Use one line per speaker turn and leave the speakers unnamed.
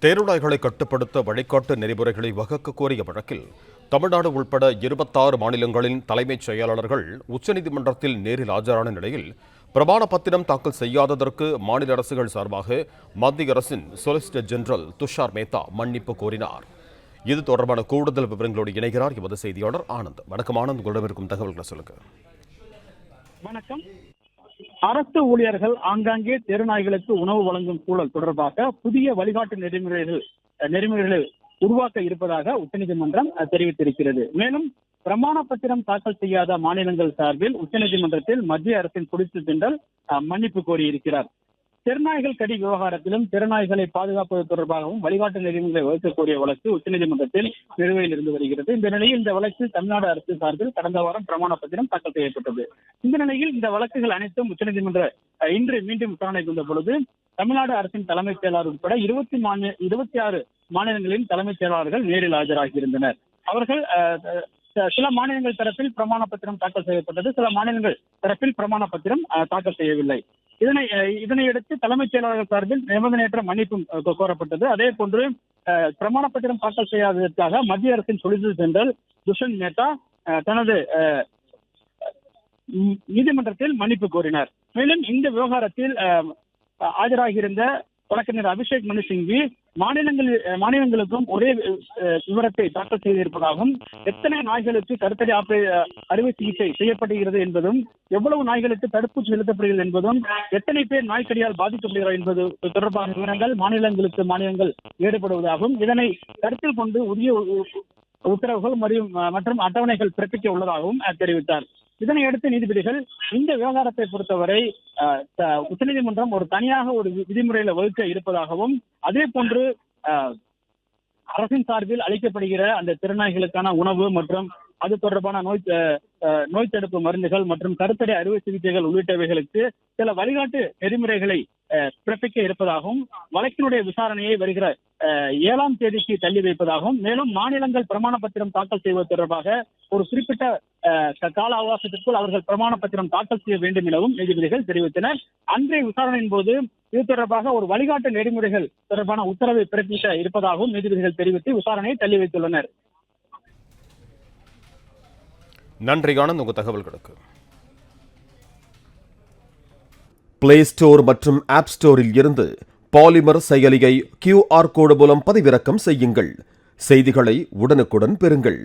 தேர்வுநாய்களை கட்டுப்படுத்த வழிகாட்டு நெறிமுறைகளை வகுக்க கோரிய வழக்கில் தமிழ்நாடு உள்பட 26 மாநிலங்களின் தலைமைச் செயலாளர்கள் உச்சநீதிமன்றத்தில் நேரில் ஆஜரான நிலையில் பிரமாண பத்திரம் தாக்கல் செய்யாததற்கு மாநில அரசுகள் சார்பாக மத்திய அரசின் சொலிசிட்டர் ஜெனரல் துஷார் மேத்தா மன்னிப்பு கோரினார். இது தொடர்பான கூடுதல் விவரங்களோடு இணைகிறார் எமது செய்தியாளர் ஆனந்த். வணக்கம் ஆனந்த், உங்களிடம் இருக்கும் தகவல்களை சொல்லுங்க.
வணக்கம். அரசு ஊழியர்கள் ஆங்காங்கே தெருநாய்களுக்கு உணவு வழங்கும் சூழல் தொடர்பாக புதிய வழிகாட்டு நெறிமுறைகளை உருவாக்க இருப்பதாக உச்சநீதிமன்றம் தெரிவித்திருக்கிறது. மேலும் பிரமாண பத்திரம் தாக்கல் செய்யாத மாநிலங்கள் சார்பில் உச்சநீதிமன்றத்தில் மத்திய அரசின் சொலிசிட்டர் ஜெனரல் மன்னிப்பு கோரியிருக்கிறார். தெருநாய்கள் கடி விவகாரத்திலும் தெருநாய்களை பாதுகாப்பது தொடர்பாகவும் வழிகாட்டு நெறிமுறைகளை வகுக்கக்கூடிய வழக்கு உச்சநீதிமன்றத்தில் நிலுவையில் இருந்து வருகிறது. இந்த நிலையில் இந்த வழக்கில் தமிழ்நாடு அரசு சார்பில் கடந்த வாரம் பிரமாண பத்திரம் தாக்கல் செய்யப்பட்டது. இந்த நிலையில் இந்த வழக்குகள் அனைத்தும் உச்சநீதிமன்ற இன்று மீண்டும் விசாரணைக்கு வந்த பொழுது தமிழ்நாடு அரசின் தலைமைச் செயலாளர் உட்பட 26 மாநிலங்களின் தலைமைச் செயலாளர்கள் நேரில் ஆஜராகியிருந்தனர். அவர்கள் சில மாநிலங்கள் தரப்பில் பிரமாண பத்திரம் தாக்கல் செய்யப்பட்டது, சில மாநிலங்கள் தரப்பில் பிரமாண பத்திரம் தாக்கல் செய்யவில்லை. இதனையடுத்து தலைமைச் செயலாளர்கள் சார்பில் நிபந்தனையற்ற மன்னிப்பும் கோரப்பட்டது. அதே போன்று பிரமாண பத்திரம் தாக்கல் செய்யாததற்காக மத்திய அரசின் சொலிசிட்டர் ஜெனரல் துஷார் மேத்தா தனது நீதிமன்றத்தில் மன்னிப்பு கோரினார். மேலும் இந்த விவகாரத்தில் ஆஜராகியிருந்த வழக்கறிஞர் அபிஷேக் மனு சிங்வி மாநிலங்களுக்கும் ஒரே விவரத்தை தாக்கல் செய்திருப்பதாகவும், எத்தனை நாய்களுக்கு கருத்தடை அறுவை சிகிச்சை செய்யப்படுகிறது என்பதும், எவ்வளவு நாய்களுக்கு தடுப்பூசி செலுத்தப்படுகிறது என்பதும், எத்தனை பேர் நாய்க்கடியால் பாதிக்கப்படுகிறார் என்பது தொடர்பான விவரங்கள் மாநிலங்கள் ஈடுபடுவதாகவும், இதனை கருத்தில் கொண்டு உரிய உத்தரவுகள் மற்றும் அட்டவணைகள் பிறப்பிக்க உள்ளதாகவும் தெரிவித்தார். இதனையடுத்து நீதிபதிகள் இந்த விவகாரத்தை பொறுத்தவரை உச்சநீதிமன்றம் ஒரு தனியாக ஒரு விதிமுறையில வகுக்க இருப்பதாகவும், அதே போன்று அரசின் சார்பில் அளிக்கப்படுகிற அந்த திருநாய்களுக்கான உணவு மற்றும் அது தொடர்பான நோய் தடுப்பு மருந்துகள் மற்றும் கருத்தடை அறுவை சிகிச்சைகள் உள்ளிட்டவைகளுக்கு சில வழிகாட்டு நெறிமுறைகளை பிறப்பிக்க இருப்பதாகவும், வழக்கினுடைய விசாரணையை வருகிற 7ஆம் தேதிக்கு தள்ளி வைப்பதாகவும், மேலும் மாநிலங்கள் பிரமாண பத்திரம் தாக்கல் செய்வது தொடர்பாக ஒரு குறிப்பிட்ட கால அவகாசத்திற்குள் அவர்கள் பிரமாண பத்திரம் தாக்கல் செய்ய வேண்டும் எனவும் நீதிபதிகள் தெரிவித்தனர். அன்றைய விசாரணையின் போது இது தொடர்பாக ஒரு வழிகாட்டு நெறிமுறைகள் தொடர்பான உத்தரவை பிறப்பிக்க இருப்பதாகவும் நீதிபதிகள் தெரிவித்து விசாரணையை தள்ளி வைத்துள்ளனர்.
நன்றி ஆனந்த், உங்கள் தகவல்களுக்கு. பிளே ஸ்டோர் மற்றும் ஆப் ஸ்டோரில் இருந்து பாலிமர் செயலியை QR கோடு மூலம் பதிவிறக்கம் செய்யுங்கள். செய்திகளை உடனுக்குடன் பெறுங்கள்.